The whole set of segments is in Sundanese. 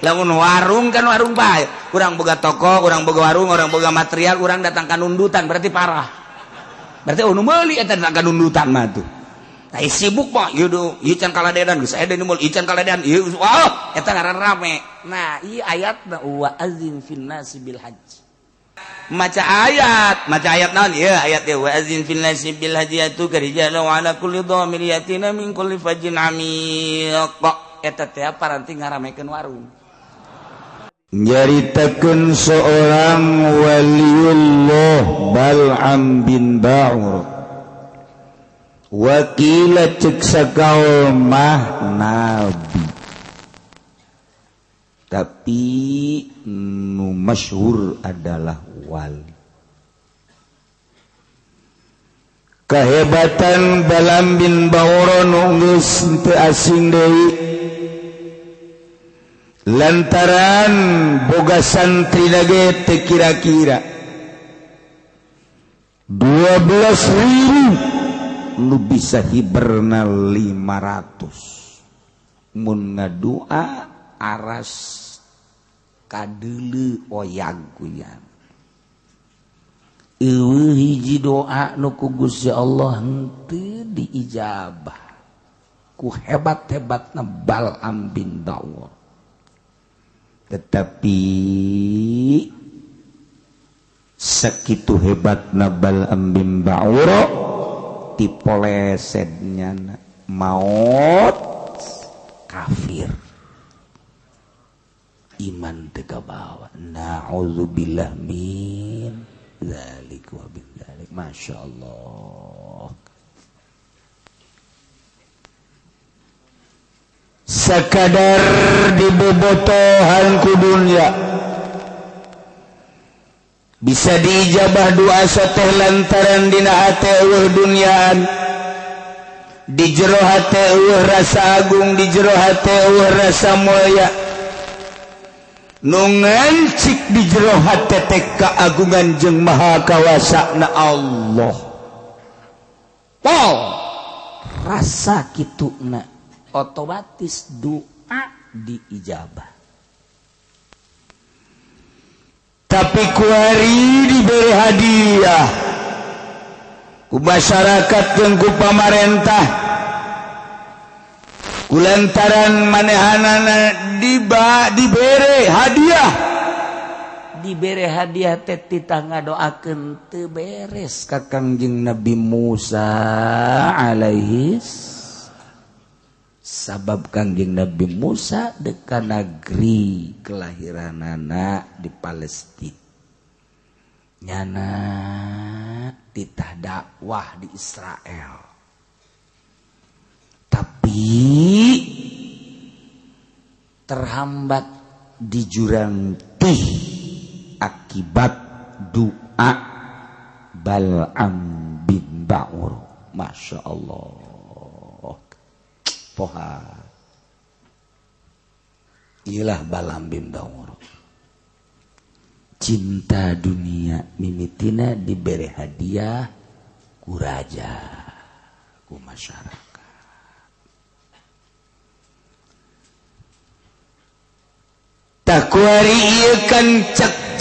lamun warung kan warung bae. Urang boga toko, urang boga warung, urang boga material, urang datang ka nundutan berarti parah. Berarti nu meuli eta datang ka nundutan mah tuh. Nah, sibuk mah ieu can kaladedan geus aya deui mul ieu can kaladedan ieu wah eta ngaran rame. Nah, ieu ayatna wa azin fin nasi bil hajj. Maca ayat naon ieu ayat ieu wa azin fil nasi bil hajj atu karijalu ala kulli dhamir yatina min kulli fajjin amiq. Eta teh paranti ngaramekeun warung. Nyaritakeun seorang waliullah Bal'am bin Ba'ur. Wakila cek sakaul mah nabi. Tapi nu masyhur adalah wali. Kehebatan Bal'am bin Ba'ur nu geus teu asing deui. Lantaran boga santri lagi teu kira-kira 12.000 nu bisa hiberna 500 mun ngadua aras kadeuleu oyaguyan eueuh hiji doa nu ku Gusti Allah henteu diijabah ku hebat-hebatna Bal'am bin Ba'ur. Tetapi sakitu hebatna Bal'am bin Ba'ur tipolesednya maut kafir iman teu kabawa na'udzubillah min dzalik wa bin dzalik masyaallah. Sakadar dibobotohan ku dunya bisa diijabah doa sateh lantaran dina hate eueuh dunyaan di jero hate eueuh rasa agung di jero hate eueuh rasa mulya nu ngancik di jero hate teh kaagungan jeung maha kawasana Allah. Wow rasa kituna otomatis doa diijabah. Tapi kuari diberi hadiah ku masyarakat jeung ku pamarentah kulantaran manehanana diberi hadiah teh titah ngadoakeun teu beres ka Kangjeng Nabi Musa alaihis sabab Kangjeng Nabi Musa deka negeri kelahiranana di Palestina nyana titah dakwah di Israel tapi terhambat di jurang tih akibat doa Bal'am bin Ba'ur. Masya Allah poha iyalah Bal'am bin Ba'ur cinta dunia mimitina diberi hadiah ku raja ku masyarakat. Tak kuari ieu kan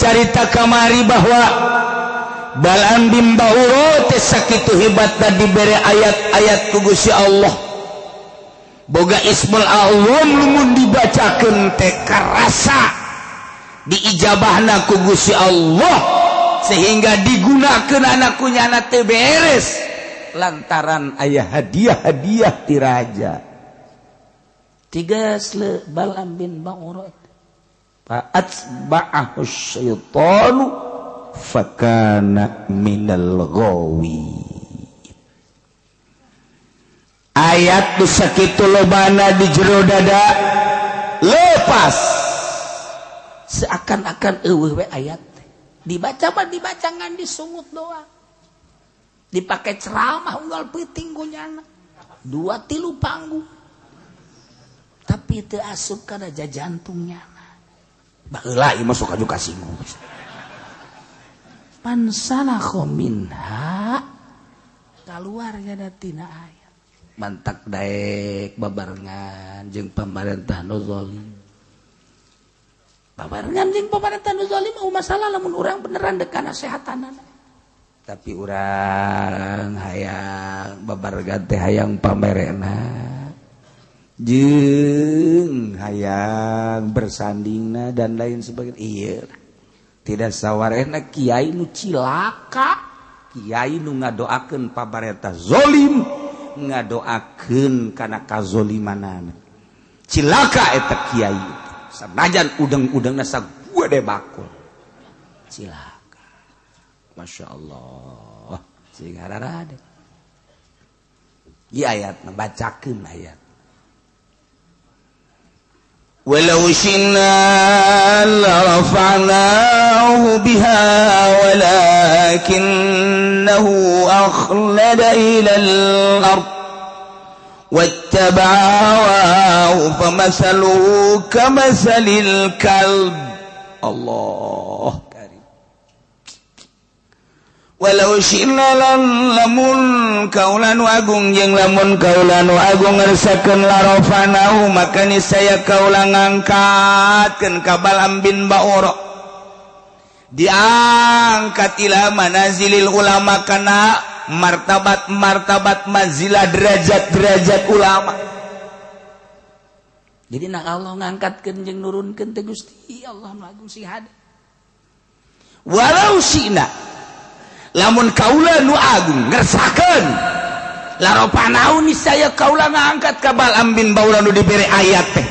carita kamari bahwa Bal'am bin Ba'ur teh sakitu hebatna diberi ayat-ayat ku Gusti Allah. Boga Ismul A'zam lumun dibacakeun teh karasa diijabahna ku Gusti Allah sehingga digunakeun anak kunyana teu beres lantaran aya hadiah-hadiah ti raja. Tigas le Bal'am bin Ba'ur fa'atba'ahu syaitanu fakana minal ghawi. Ayat nu sakitu lobana di jero dada lepas seakan-akan eueuh we ayat dibaca ngan disungut doa dipake ceramah unggal peuting kunyana 2-3 panggung tapi teu asup kana jantungnya baheula ieu mah sok aju kasinggung pansalakho minha keluar tina ayat mantak daek babarengan jeung pamarentah nu zalim. Babarengan jeung pamarentah nu zalim mah masalah lamun urang beneran dek kana sehatanana. Tapi urang hayang babarengan teh hayang pamerena. Jeung hayang bersandingna dan lain sebagainya. Iya. Tidak sawarena kiai nu cilaka. Kiai nu ngadoakeun pamarentah zalim. Ngadoakeun kana kazolimanana cilaka eta kiai sanajan udang-udangna sagede bakul cilaka masyaallah sing hararade ieu ayatna bacakeun ayat walau syi'na larafa'nahu biha walakinnahu akhlada ilal ard wattaba'a hawahu famathaluhu kamathalil kalb Allah karim walau syi'na lamun kaulanu agung jeung lamun kaulanu agung ngarsakeun larafa'nahu maka niscaya kaula ngangkatkeun ka Balaam bin Ba'ura diangkat ila manazilil ulama kana martabat manzilah derajat ulama. Jadi nak Allah ngangkatkeun jeung nurunkeun teh Gusti Allah nu agung sihade. Walau sina lamun kaula nu agung ngersakeun laropanaun niscaya kaula ngangkat ka Balaam bin Ba'ura nu dibere ayat teh.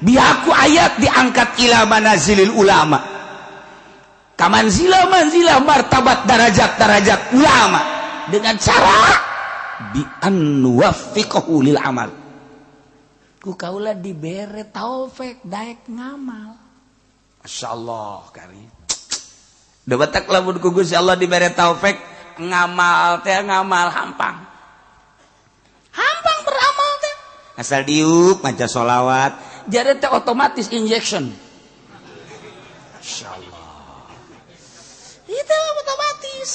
Biaku ayat diangkat ila manazilil ulama. Kamanzilah martabat darajat ulama dengan cara bi an wafiqahu lil amal. Ku kaula dibere taufik daek ngamal. Masyaallah kari. Da batak lamun ku Gusti Allah dibere taufik ngamal teh ngamal hampang. Hampang beramal teh. Asal diuk maca sholawat, jadi teh otomatis injection. Masyaallah. Itu otomatis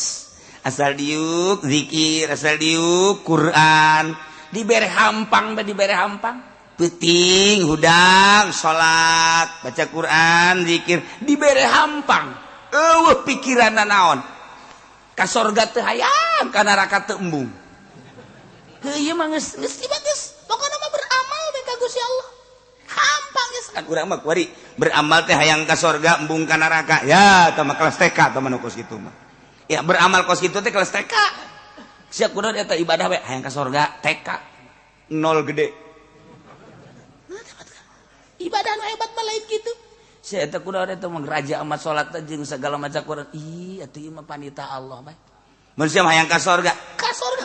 asal diuk zikir asal diuk Quran dibere hampang penting hudang salat baca Quran zikir dibere hampang eueuh pikiranna naon ka sorga teu hayang ka neraka teu embung ieu mah geus bagus pokona mah beramal we ka Gusti Allah hampang geus kan urang mah kuari beramal teh hayang ka sorga embung ka neraka ya tah mah kelas TK tah mah kos kitu mah ya beramal kos kitu teh kelas TK sia kunaon eta ibadah we hayang ka sorga TK nol gede ibadah nu hebat mah lain kitu sia eta kunaon eta mah raja amat salat jeung sagala maca Quran ih atuh ieu mah panita Allah bae mun sia hayang ka sorga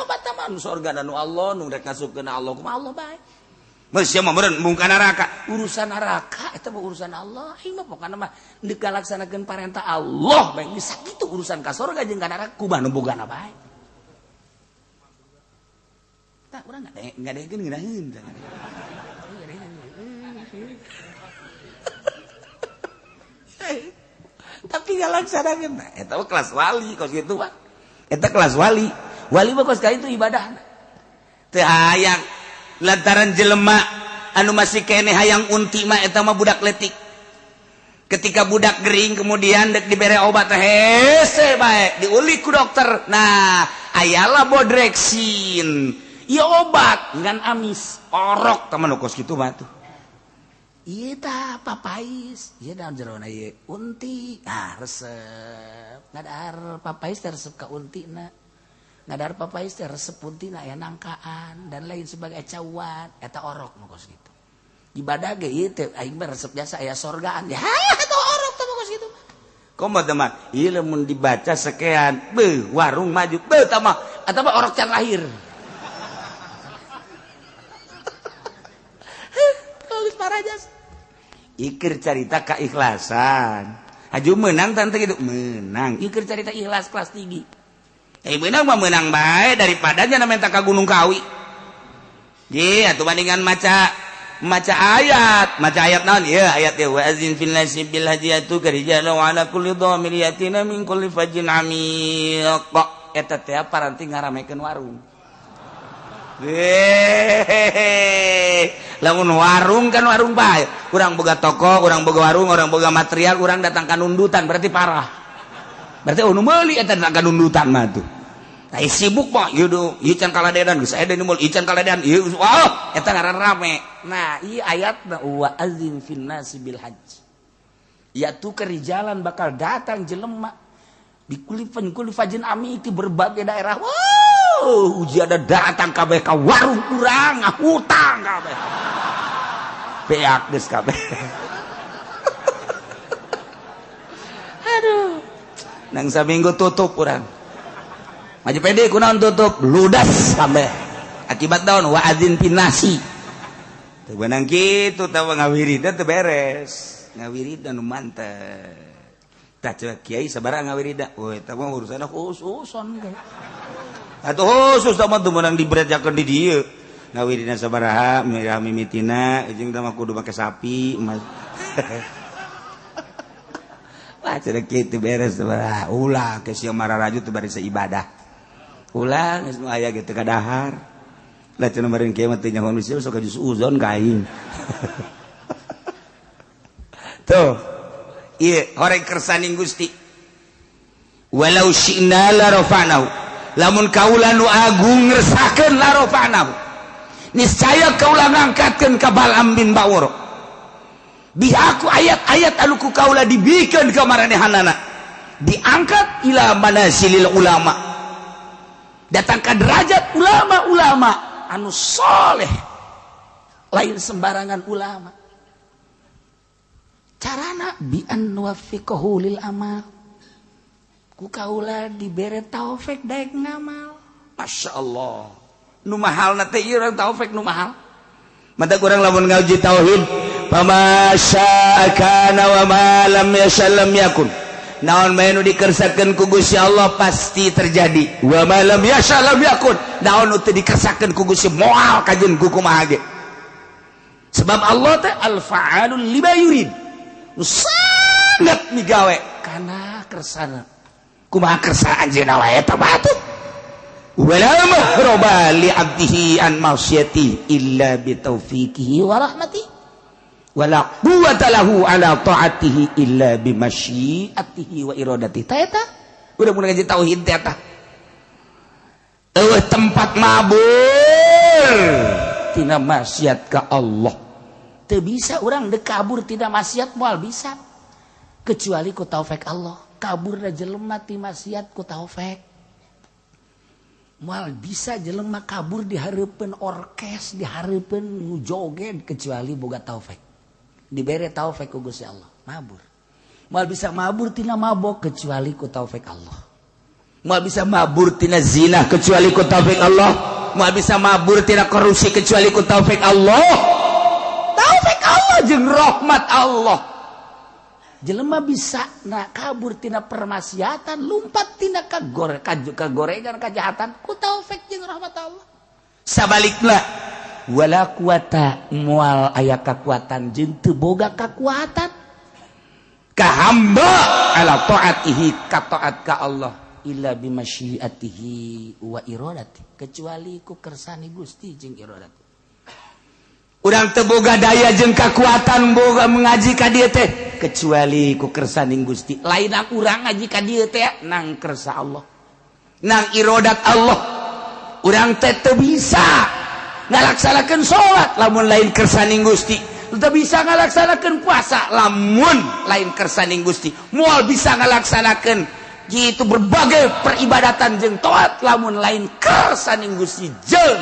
bae mah nu sorga nu Allah nu rek ngasupkeun Allah kumaha Allah bae masih mah meureun embung ka neraka urusan neraka eta mah urusan Allah ieu mah pokona mah deuk ngalaksanakeun parentah Allah bae geus sakitu urusan ka sorga jeung ka neraka kumaha nu bogana bae tah urang ngadegeun ngeunaheun tapi ngalaksanakeun eta mah kelas wali kos kitu mah eta kelas wali mah kos ka itu ibadahna teu hayang lantaran jelema anu masih kene hayang unti mah eta mah budak letik ketika budak gering kemudian dek dibere obat hese bae diulik ku dokter nah ayalah bodreksin ieu obat ngan amis orok tah manukos kitu mah tuh ieu tah papais ieu daun jerona ieu unti resep ngadahar papais teh resep ka untina ngadar papais teh resep puntina aya nangkaan dan lain sebagai cawat eta orok mangkos kitu ibadah ge ieu teh aing mah resep biasa aya sorgaan ya eta orok teh mangkos kitu komo teman ieu lamun dibaca sekean beuh warung maju beuh tah mah eta mah orok can lahir geus parajas ikir carita keikhlasan aju menang tante gitu menang ikir carita ikhlas kelas tinggi menang mah menang bae daripada nya minta ka Gunung Kawi. Ye atuh bandingan maca ayat naon ieu ayat teh wa azin fil nasi bil hajiyatu karijalu ala kulli dhamir yatina min kulli fajin amiq eta teh paranti ngaramekeun warung. lamun warung kan warung bae. Urang boga toko, urang boga warung, urang boga material, urang datang ka nundutan berarti parah. Berarti nu meuli eta datang ka nundutan mah tuh. Nah, sibuk mah ieu can kaladedan geus aya deui mul ieu can kaladedan ieu wah eta ngaran rame. Nah, ieu ayatna wa azim fin nasi bil hajj. Ya tuh kerijalan bakal datang jelema di kulif fajin ami itu berbagai daerah. Wow, uji ada datang kabeh ka warung urang ngahutang kabeh. Beak geus kabeh. Aduh. Nang saminggu tutup urang. Maju pede kunaon tutup ludas kabeh. Akibat daun wa adzin pinasi. Teu beunang kitu tawa ngawirida teu beres. Ngawirida nu mantep. Tah ceuk kiai sabaraha ngawirida. Oh eta mah urusanna khususon. Atuh khusus tah mah teu meunang dibrejakeun di dieu. Ngawirina sabaraha mirah mimitina jeung tah mah kudu make sapi. Wah ceuk kitu beres sabaraha. Ulah ke sia mararaju teu bari ibadah. Ulah geus nu aya ge teu kadahar. Lah cenah meureun kiai mah teu nyaho nusul sok jus uzon ka aing. Tuh. Iya, horeng kersaning Gusti. Walau syi'na la rafa'nahu. Lamun kaula nu agung ngersakakeun la rafa'nahu. Niscaya kaula ngangkatkeun ka Bal'am bin Ba'ur. Bihaku ayat-ayat anu ku kaula dibikeun ka maranehanana. Diangkat ila manasilil ulama. Datang ka derajat ulama-ulama anu soleh. Lain sembarangan ulama. Carana bi an wafiqahu lil amal. Ku kaula dibere taufik daek ngamal. Masyaallah. Nu mahalna teh ieu urang taufik nu mahal. Mata urang lamun ngauji tauhid, "Fama syaa kana wa ma lam yasha lam yakun." Naon bae nu dikersakeun ku Gusti Allah pasti terjadi. Wa ma lam yasha lam yakun. Naon nu teu dikersakeun ku Gusti moal kajeun ku kumaha ge. Sebab Allah teh al-fa'alul lima yurid. Sangat migawe karena kersana kumaha kersa anjeunna wae eta batu wala mahroba li abdihi an masyati illa bi taufiqihi wa rahmati wala quwwata lahu ala taatihi illa bi masyiatihi wa iradati ta eta udah mun ngaji tauhid teh eta tempat mabur tina maksiat ka Allah. Teu bisa orang dek kabur tidak maksiat moal bisa kecuali ku taufik Allah. Kabur da jelema ti maksiat ku taufik. Moal bisa jelema kabur di hareupeun orkes, di hareupeun nu joget kecuali boga taufik. Dibere taufik ku Gusti Allah, mabur. Moal bisa mabur tina mabok kecuali ku taufik Allah. Moal bisa mabur tina zina kecuali ku taufik Allah. Moal bisa mabur tina korupsi kecuali ku taufik Allah. Taufik Allah jeung rahmat Allah. Jelema bisa na kabur tina permaksiatan, lumpat tina kagorengan kejahatan ku taufik jeung rahmat Allah. Sabalikna wala quwata moal aya kakuatan jeung teu boga kakuatan ka hamba ala taatihi ka taat ka Allah illa bi masyiatihi wa iradati kecuali ku kersani Gusti jeung iradati. Urang teu boga daya jeung kakuatan boga mengaji ka dieu teh kecuali ku kersaning Gusti. Lainna urang ngaji ka dieu teh nang kersa Allah. Nang iradat Allah. Urang teh teu bisa ngalaksanakeun salat lamun lain kersaning Gusti. Teu bisa ngalaksanakeun puasa lamun lain kersaning Gusti. Moal bisa ngalaksanakeun gitu berbagai peribadatan jeung taat lamun lain kersaning Gusti jeung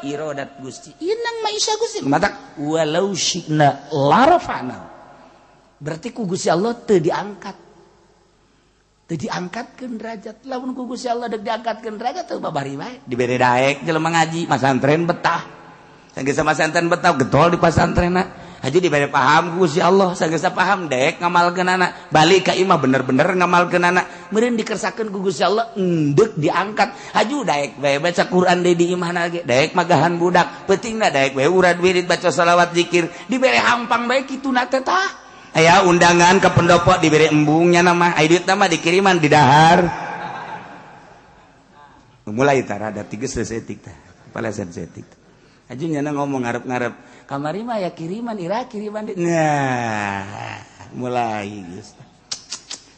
iradat Gusti. Ieu nang maisha Gusti. Mata walau syi'na la rafa'na. Berarti ku Gusti Allah teu diangkat. Teu diangkatkeun derajat. Lamun ku Gusti Allah deuk diangkatkeun derajat teu babari bae. Dibere daek jelema ngaji, masantren betah. Sanggeus masantren betah getol di pasantrenna. Haji dibere paham ku Gusti Allah, sanggeus paham daek ngamalkeunana. Balik ka imah bener-bener ngamalkeunana. Meureun dikersakeun ku Gusti Allah endek diangkat. Haju daek bae baca Quran deui di imahna ge, daek magahan budak, pentingna daek bae urad wirid baca selawat zikir, dibere hampang bae kituna teh tah. Aya undangan ke pendopo dibere embungnya nama, aya duit mah dikiriman di dahar. Mulai tah rada tigeus setik tah. paleset setik aju nyana ngomong ngarep-ngarep kamari mah ya kiriman ira kiriman nah mulai geus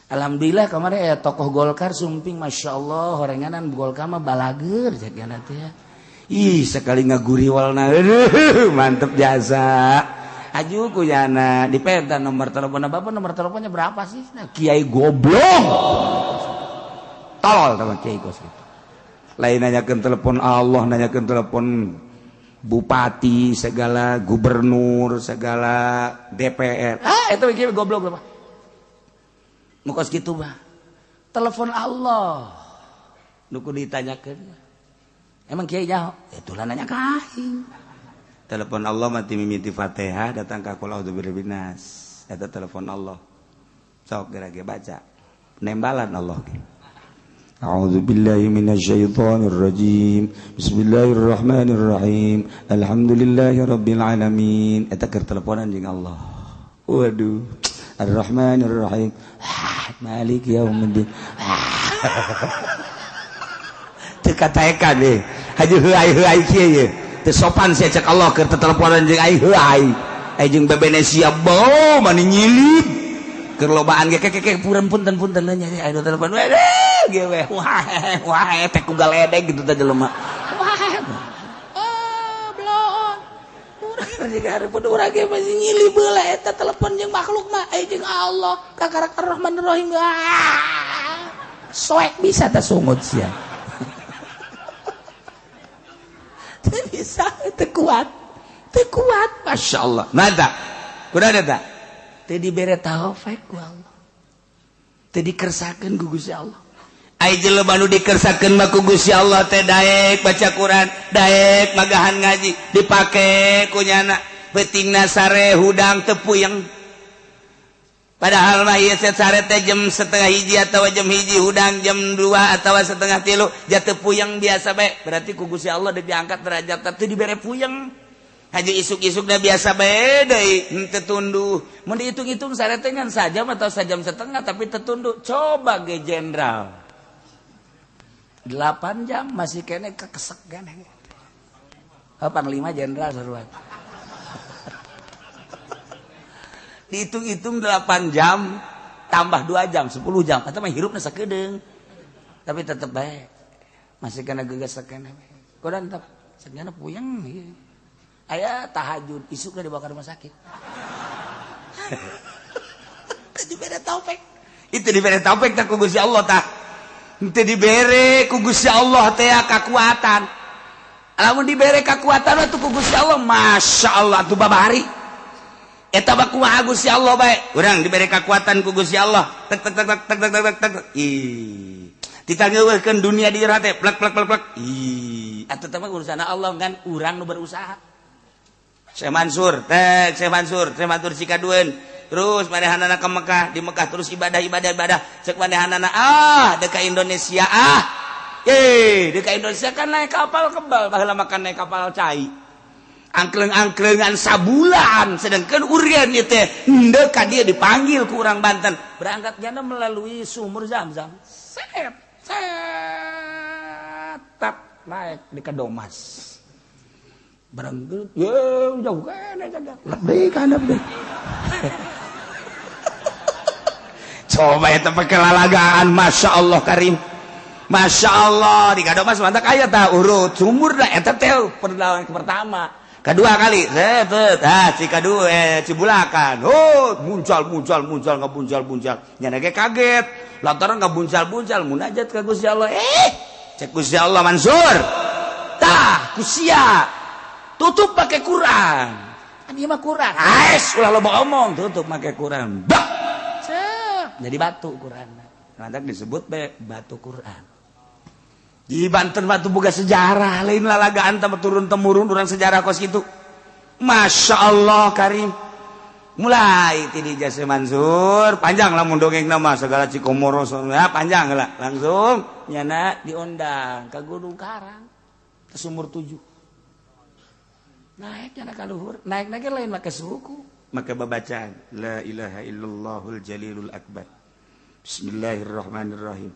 alhamdulillah kamari aya tokoh Golkar sumping masyaallah horenganan Golkar mah balager jadiana teh ya ih sekali ngaguriwalna mantep jasa aju kuyana dipeta nomor teleponnya bapak nomor teleponnya berapa sih nah, Kiai goblok tolol teman Kiai kos gitu lain nanyakeun telepon Allah nanyakeun telepon bupati segala gubernur segala DPR itu Kiai goblok berapa mukos gitu mah telepon Allah nuku ditanyakeun emang Kiai jauh itulah nanya kain telepon Allah mati mimiti Fatihah datang ke qul a'udzu birabbin nas eta telepon Allah sok geura-geura baca nembalan Allah a'udzu billahi minasyaitonir rajim bismillahirrahmanirrahim alhamdulillahirabbil alamin eta keur teleponan jeung Allah waduh arrahmanirrahim maliki yaumiddin teu kataekan deh haji heuai kieu ye teu sopan sia cek Allah keur teteleponan jeung ai heuai ai jeung bebenesia bau mani nyilip keur lobaan ge keke punten nya aya telepon we ge we wah teh ku galedeg gitu teh jelema blon urang jeung hareupeun urang ge masih nyilip heula eta telepon jeung makhluk mah ai jeung Allah kakarak Ar-Rahmanir Rahim soek bisa teh sungut sia bisa teu kuat masya Allah nada kuda ada teu dibere taufik ku Allah teu dikersakeun ku Gusti Allah ai jelema nu dikersakeun mah ku Gusti Allah teh daek baca Quran daek magahan ngaji dipake ku nyana beutingna sare hudang teu puyeng padahal mah ieu sare teh jam 12:30 atawa jam 1 hudang jam 2 atawa 2:30 jatuh puyeng biasa bae berarti ku Gusti Allah diangkat derajat teh dibere puyeng haji isuk-isukna biasa bae deui henteu tunduh mun dihitung-hitung sare teh ngan sajam atau sajam setengah tapi teu tunduh coba ge jenderal 8 jam masih kene kekesek gane panglima jenderal saruan dihitung-hitung 8 jam tambah 2 jam 10 jam atau mah hirupna sakedeung tapi tetep bae masih kena gegas sakena kodan tetep sakena puyeng aya tahajud isukna dibawa ka rumah sakit teu dibere taufik itu dibere taufik tah ku Gusti Allah tah teu dibere ku Gusti Allah teh kakuatan lamun dibere kakuatan atuh ku Gusti Allah masyaallah atuh babari eta mah kumaha Gusti Allah bae urang diberi kekuatan ku Gusti Allah tek ih ditangeuweun dunia di jero teh plek ih atuh teh mah urusan Allah kan urang nu berusaha Syekh Mansur Cikadueun terus manehanana ke Mekah di Mekah terus ibadah cek manehanana deuk ka Indonesia deuk ka Indonesia kan naik kapal kebal baheula makan naik kapal cai angkleng-angklengan sabulan sedangkan urian ieu teh henteu ka dieu dipanggil ku urang Banten berangkat jana melalui sumur Zam-Zam tap naik di Kadomas berangkat jauh kene jaga lebih coba eta pake lalagaan masya Allah karim masya Allah di Kadomas mantap aya tah urut sumur da eta teh perlawanan pertama kedua kali si kedua Cibulakan muncul nyana ge kaget lantaran buncal munajat ka Gusti Allah cek Gusti Allah Mansur tah kusia tutup pakai Quran kan ieu mah Quran ulah loba omong tutup pakai Quran jadi batu Quran nanti disebut batu Quran di Banten batu boga sejarah lain lalagaan tambah turun temurun orang sejarah kos gitu masya Allah karim mulai ti di Jasa Mansur panjang lah mun dongeng nama segala Cikomoro ya panjang lah langsung nyana diundang ke Gunung Karang ke Sumur 7 naik nyana ka luhur naik lain make suku maka babacaan la ilaha illallahul jalilul akbar bismillahirrahmanirrahim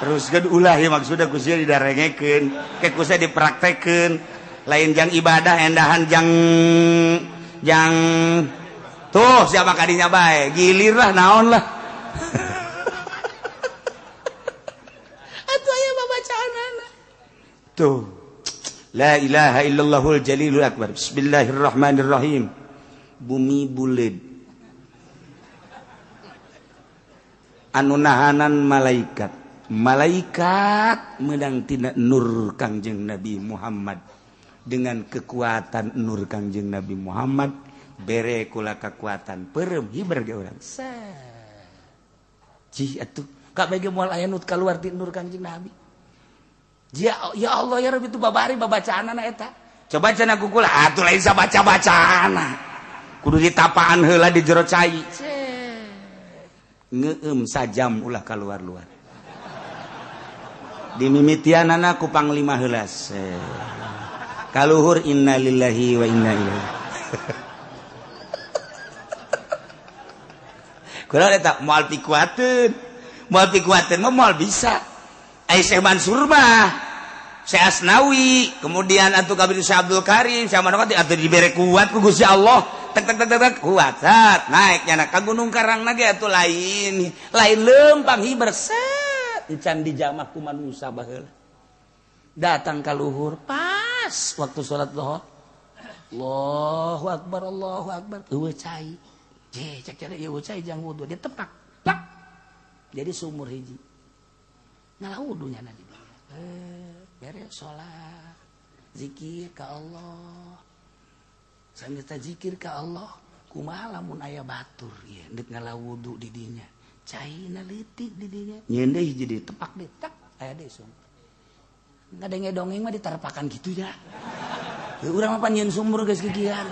terus kan ulah ya maksudnya kusnya didarengekeun ke kusnya dipraktekeun lain jang ibadah endahan jang tuh siapa kadinya bae gilir lah naon lah atuh aya babacaanana tuh la ilaha illallahul jalilul akbar bismillahirrahmanirrahim bumi buleud anu nahanan malaikat menang tina nur Kangjeng Nabi Muhammad dengan kekuatan nur Kangjeng Nabi Muhammad bere kula kekuatan perem hiber ge urang cih atuh ka bege moal aya nu kaluar ti nur Kangjeng Nabi ya Allah ya Rabbi itu babari babacaanana eta coba cenah kukula atuh lain sabaca-bacaana kudu ditapaan heula di jero cai ngeueum sajam ulah kaluar-luar dimimitianana ku panglima heula kaluhur innalillahi wa inna ilaihi kula eta moal pikuateun mah moal bisa ai Syekh Mansur mah Syekh Asnawi kemudian atuh kabeh Syekh Abdul Karim Syekh Manapati atuh dibere kuat ku Gusti Allah tek kuat sat naik nya ka gunung karangna ge atuh lain lempang hiber set encan dijamak ku manusia baheula datang ka luhur pas waktu salat zuhur Allahu akbar eueuh cai cek cara eueuh cai jang wudu dia tepak plak jadi sumur hiji ngalah wudunya na di dieu beres salat zikir ka Allah sambil zikir ka Allah kumaha lamun aya batur ieu deuk ngalah wudu di dinya caina leutik di dinya nyeun deui hiji di tepak deui tak aya deui sumur ngadenge dongeng mah ditarepakan kitu ya urang mah panjeun sumur geus kikian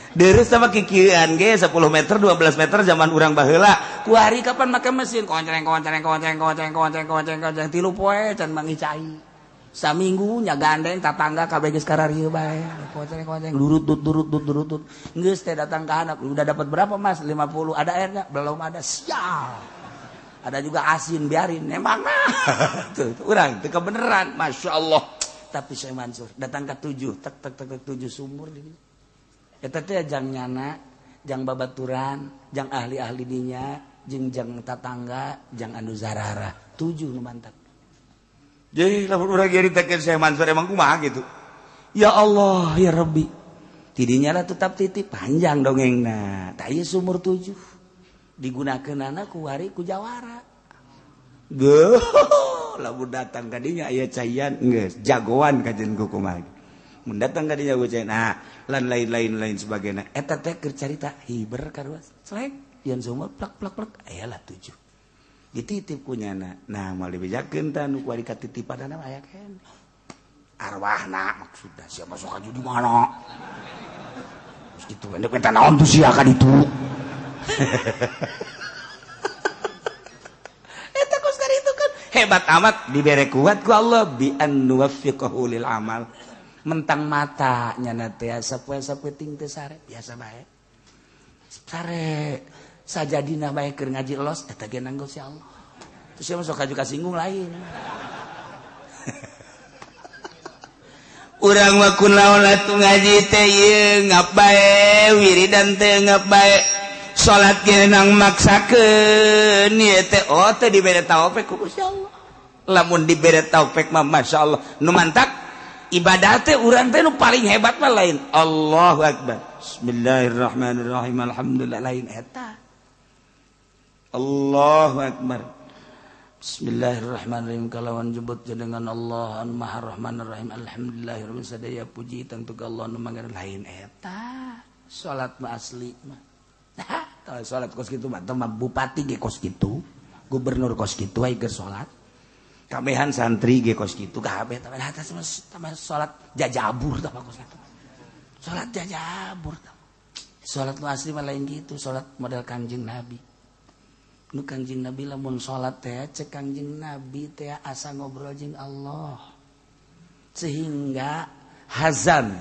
Deres sama kikian ge 10 meter 12 meter zaman urang baheula ku hari kapan make mesin konceng tilu poe can mangi cai saminggu nya gandeng tatangga kabeh geus kararieu bae konceng durut geus teh datang ka anak udah dapat berapa Mas 50 ada airnya belum ada sial ada juga asin biarin emang tuh urang teu kebeneran masyaallah tapi Syekh Mansur datang ke 7 tek 7 sumur di dieu eta teh jang nyana jang babaturan jang ahli-ahli dinya jeung jang tatangga jang anu zarara 7 nu mantap jadi lamun urang nyaritakeun Syekh Mansur emang kumaha gitu ya Allah ya Rabbi tidinya lah tetap titip panjang dongengna tah ieu sumur 7 digunakeunana ku wari ku jawara lamun datang ka dinya aya caian geus jagoan kajen ku kumaha mun datang ka dinya caian nah lan lain sebagainya eta teh keur carita hiber karuas slek yen sumur plak aya lah 7 dititip ku nyana nah moal dibejakeun tah nu kuari katitipanana aya keneh arwahna maksudna sia masuk ka di mana terus kitu endek eta naon tuh sia ka ditu eta kos kari itu kan hebat amat dibere kuat ku Allah bi an nuwaffiqahu lil amal mentang mata nyana teh sapoe-sapoe ting teu sare biasa bae sare sajadina bae keur ngaji los eta ge nanggo si Allah terus sia masuk ka singgung lain urang mah kunaon atuh ngaji teh ieu ngap bae wiridan teh ngap bae salat ge nang maksakeun ieu teh oh teh dibere taufik ku Gusti Allah lamun dibere taufik mah masyaallah nu mantap ibadah teh urang teh nu paling hebat mah lain Allahu akbar bismillahirrahmanirrahim alhamdulillah lain eta Allahu akbar bismillahirrahmanirrahim kalawan jebut dengan Allah anu maha rahmanir rahim alhamdulillahirabbil sadaya puji tentu ka Allah anu mangga lain eta salat mah asli mah tah salat kos kitu mah bupati ge kos kitu gubernur kos kitu aya geus salat kabehan santri ge kos kitu kabeh tah salat jajabur tah kos kitu salat jajabur tah salat nu asli mah lain kitu salat model Kangjeng Nabi nu Kangjeng Nabi lamun salat teh cek Kangjeng Nabi teh asa ngobrol jeung Allah sehingga hazan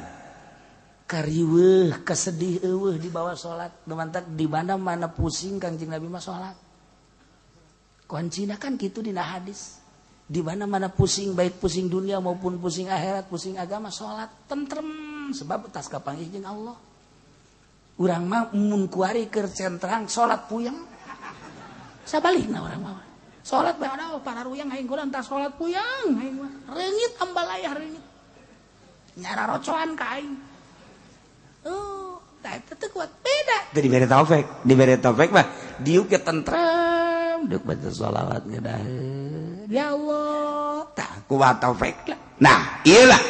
kariweuh kesedih eueuh di bawah salat numantak di mana-mana pusing Kangjeng Nabi mah salat kuncina kan kitu dina hadis di mana-mana pusing baik pusing dunia maupun pusing akhirat pusing agama salat tentrem sebab tas kapanggih jeung Allah urang mah mun kuari keur centrang salat puyeng sabalikna urang mah salat bae ada para ruyang aing kulan tah salat puyeng aing mah reungit ambalayah reungit nyara rocoan ka aing itu kuat beda. Jadi diberi taufik mah diuk ke tentrem, diuk baca sholawat ngedaheun. Ya Allah, tah kuat taufik lah. Nah, iyalah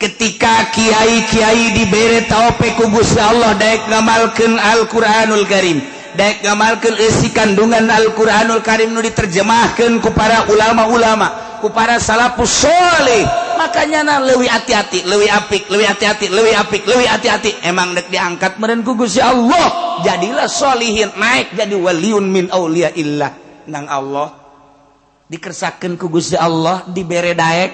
ketika kiai-kiai diberi taufik ku Gusti Allah daek ngamalkeun Al-Qur'anul Karim, daek ngamalkeun isi kandungan Al-Qur'anul Karim nu diterjemahkeun ku para ulama-ulama, ku para salafus sholih. Makanya na leuwih hati-hati, leuwih apik, leuwih hati-hati, leuwih apik, leuwih hati-hati. Emang dek diangkat meureun ku Gusti Allah. Jadilah sholihin, naik jadi waliun min auliyaillah. Nang Allah dikersakeun ku Gusti Allah, dibere daek,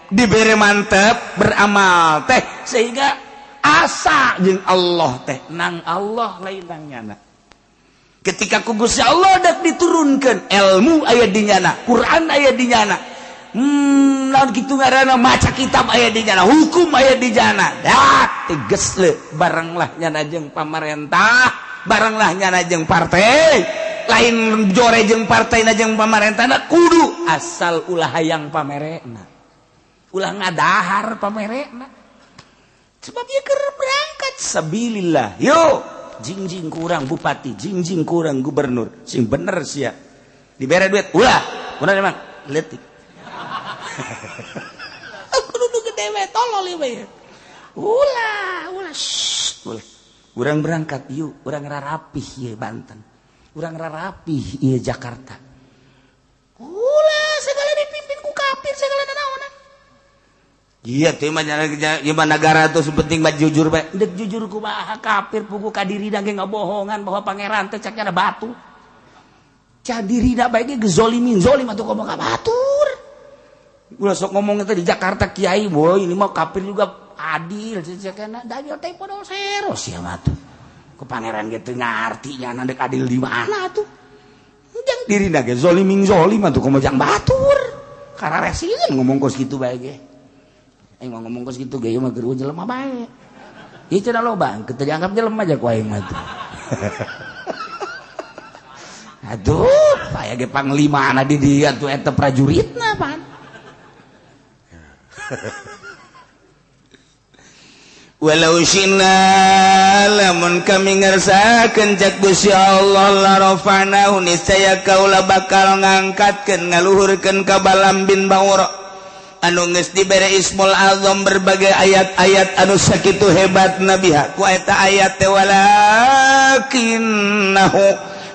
dibere mantep, beramal teh sehingga asa jeung Allah teh nang Allah lain nang nyana. Ketika ku Gusti Allah dak diturunkeun ilmu aya di nyana, Quran aya di nyana. Naon kitu ngaranna maca kitab aya di jana hukum aya di jana dah teges le baranglah nyana jeung pamarentah baranglah nyana jeung partai lain jore jeung partaina jeung pamarentahna kudu asal ulah hayang pamerena ulah ngadahar pamerena sebab ieu keur berangkat sabilillah yo jingjing kurang bupati jingjing kurang gubernur sing bener sia dibere duit ulah emang leutik aku duduk gede we tolol ieu we ulah urang berangkat yuk urang rarapih ieu Banten urang rarapih ieu Jakarta ulah segala dipimpin ku kafir segala nanaonan iya teh mah negara tuh penting mah jujur bae deuk jujur kumaha kafir pugu ka dirina ge ngabohongan bahwa pangeran teh caknya ada batu ca dirina bae ge zolimin zolim atuh ngomong ka batur ulah sok ngomong itu di Jakarta kiai boy ini mah kafir juga adil cekena dalil teh podo seros ya mah tuh ku pangeran gitu ngarti nya dek adil di mana tuh jang dirina ge zolimin zolim atuh kumaha jang batur kararesieun ngomong kos kitu bae ge aing mah ngomong kos kitu ge ieu mah keur jelema bae ieu cenah loba teu dianggap jelema aja ku aing mah tuh aduh aya ge panglimana di dieu atuh eta prajuritna pan walau syinna lamun kami ngersakeun cak Gusti Allah la rafa'nahu niscaya kaula bakal ngangkatkeun ngaluhurkeun ka Balam bin Ba'ura anu geus dibere Ismul Azam berbagai ayat-ayat anu sakitu hebatna biha ku eta ayat teh walakinnahu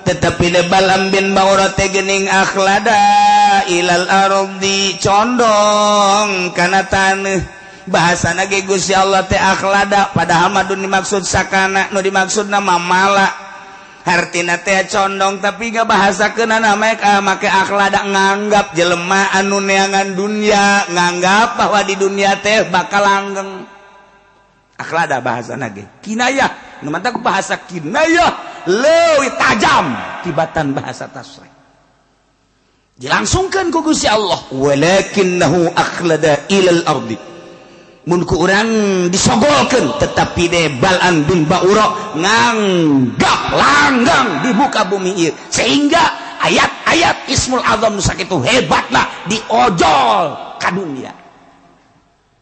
tetapi le Balam bin Ba'ura teh geuning akhlada ilal ardi condong kana taneuh bahasana ge Gusti Allah teh akhlada padahal mah dimaksud sakana nu dimaksudna mah mala hartina teh condong tapi gak bahasakeunana make akhlada nganggap jelema anu neangan dunya nganggap bahwa di dunia teh bakal langgeng akhlada bahasana ge kinayah nu mantap bahasa kinayah leuwih tajam tibatan bahasa tasrih dilangsungkeun ku Gusti Allah walakinnahu akhlada ilal ardi mun ku urang disogolkeun tetapi de Balam bin Ba'ura nganggap langgang di muka bumi ieu sehingga ayat-ayat Ismul Azam nu sakitu hebatna diojol ka dunia